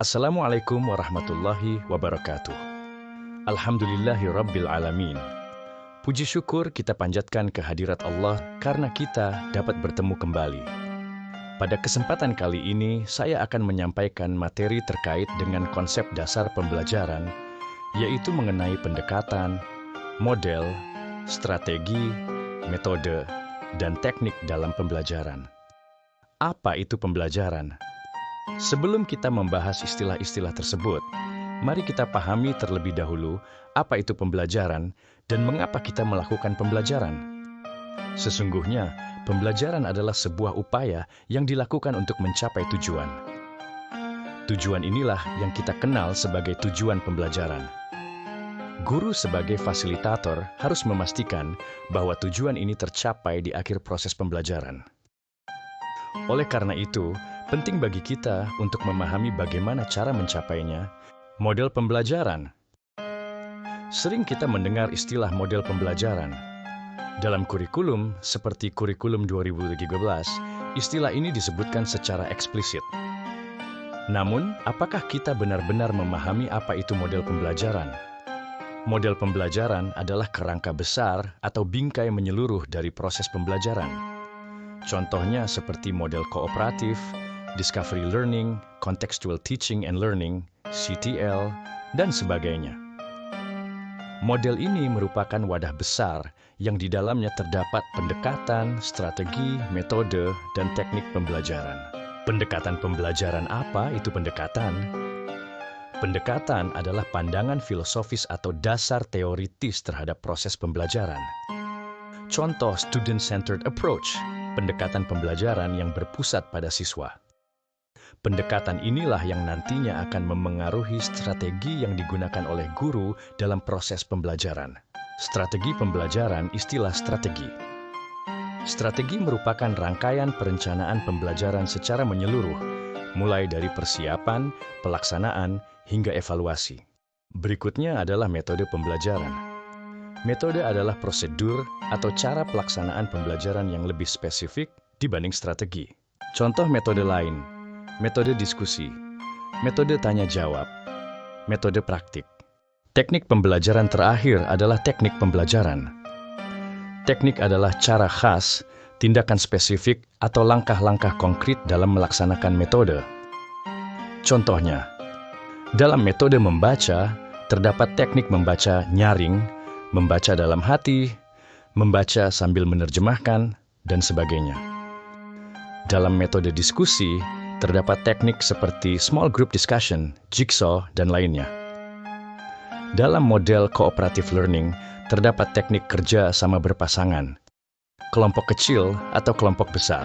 Assalamualaikum warahmatullahi wabarakatuh. Alhamdulillahi rabbil alamin. Puji syukur kita panjatkan kehadirat Allah karena kita dapat bertemu kembali. Pada kesempatan kali ini, saya akan menyampaikan materi terkait dengan konsep dasar pembelajaran, yaitu mengenai pendekatan, model, strategi, metode, dan teknik dalam pembelajaran. Apa itu pembelajaran? Sebelum kita membahas istilah-istilah tersebut, mari kita pahami terlebih dahulu apa itu pembelajaran dan mengapa kita melakukan pembelajaran. Sesungguhnya, pembelajaran adalah sebuah upaya yang dilakukan untuk mencapai tujuan. Tujuan inilah yang kita kenal sebagai tujuan pembelajaran. Guru sebagai fasilitator harus memastikan bahwa tujuan ini tercapai di akhir proses pembelajaran. Oleh karena itu, penting bagi kita untuk memahami bagaimana cara mencapainya. Model pembelajaran. Sering kita mendengar istilah model pembelajaran. Dalam kurikulum, seperti kurikulum 2013, istilah ini disebutkan secara eksplisit. Namun, apakah kita benar-benar memahami apa itu model pembelajaran? Model pembelajaran adalah kerangka besar atau bingkai menyeluruh dari proses pembelajaran. Contohnya seperti model kooperatif, discovery learning, contextual teaching and learning, CTL, dan sebagainya. Model ini merupakan wadah besar yang di dalamnya terdapat pendekatan, strategi, metode, dan teknik pembelajaran. Pendekatan pembelajaran apa itu pendekatan? Pendekatan adalah pandangan filosofis atau dasar teoritis terhadap proses pembelajaran. Contoh student-centered approach, pendekatan pembelajaran yang berpusat pada siswa. Pendekatan inilah yang nantinya akan memengaruhi strategi yang digunakan oleh guru dalam proses pembelajaran. Strategi pembelajaran, istilah strategi. Strategi merupakan rangkaian perencanaan pembelajaran secara menyeluruh, mulai dari persiapan, pelaksanaan, hingga evaluasi. Berikutnya adalah metode pembelajaran. Metode adalah prosedur atau cara pelaksanaan pembelajaran yang lebih spesifik dibanding strategi. Contoh metode lain, metode diskusi, metode tanya-jawab, metode praktik. Teknik pembelajaran terakhir adalah teknik pembelajaran. Teknik adalah cara khas, tindakan spesifik, atau langkah-langkah konkret dalam melaksanakan metode. Contohnya, dalam metode membaca, terdapat teknik membaca nyaring, membaca dalam hati, membaca sambil menerjemahkan, dan sebagainya. Dalam metode diskusi, terdapat teknik seperti small group discussion, jigsaw, dan lainnya. Dalam model cooperative learning, terdapat teknik kerja sama berpasangan, kelompok kecil atau kelompok besar.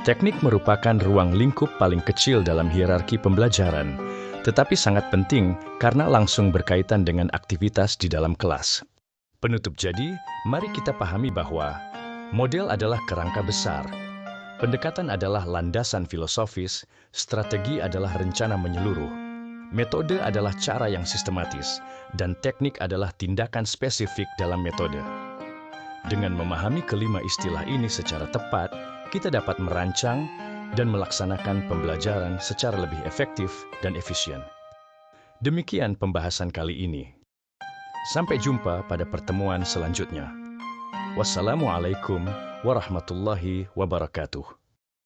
Teknik merupakan ruang lingkup paling kecil dalam hierarki pembelajaran, tetapi sangat penting karena langsung berkaitan dengan aktivitas di dalam kelas. Penutup jadi, mari kita pahami bahwa model adalah kerangka besar, pendekatan adalah landasan filosofis, strategi adalah rencana menyeluruh, metode adalah cara yang sistematis, dan teknik adalah tindakan spesifik dalam metode. Dengan memahami kelima istilah ini secara tepat, kita dapat merancang dan melaksanakan pembelajaran secara lebih efektif dan efisien. Demikian pembahasan kali ini. Sampai jumpa pada pertemuan selanjutnya. Wassalamualaikum warahmatullahi wabarakatuh.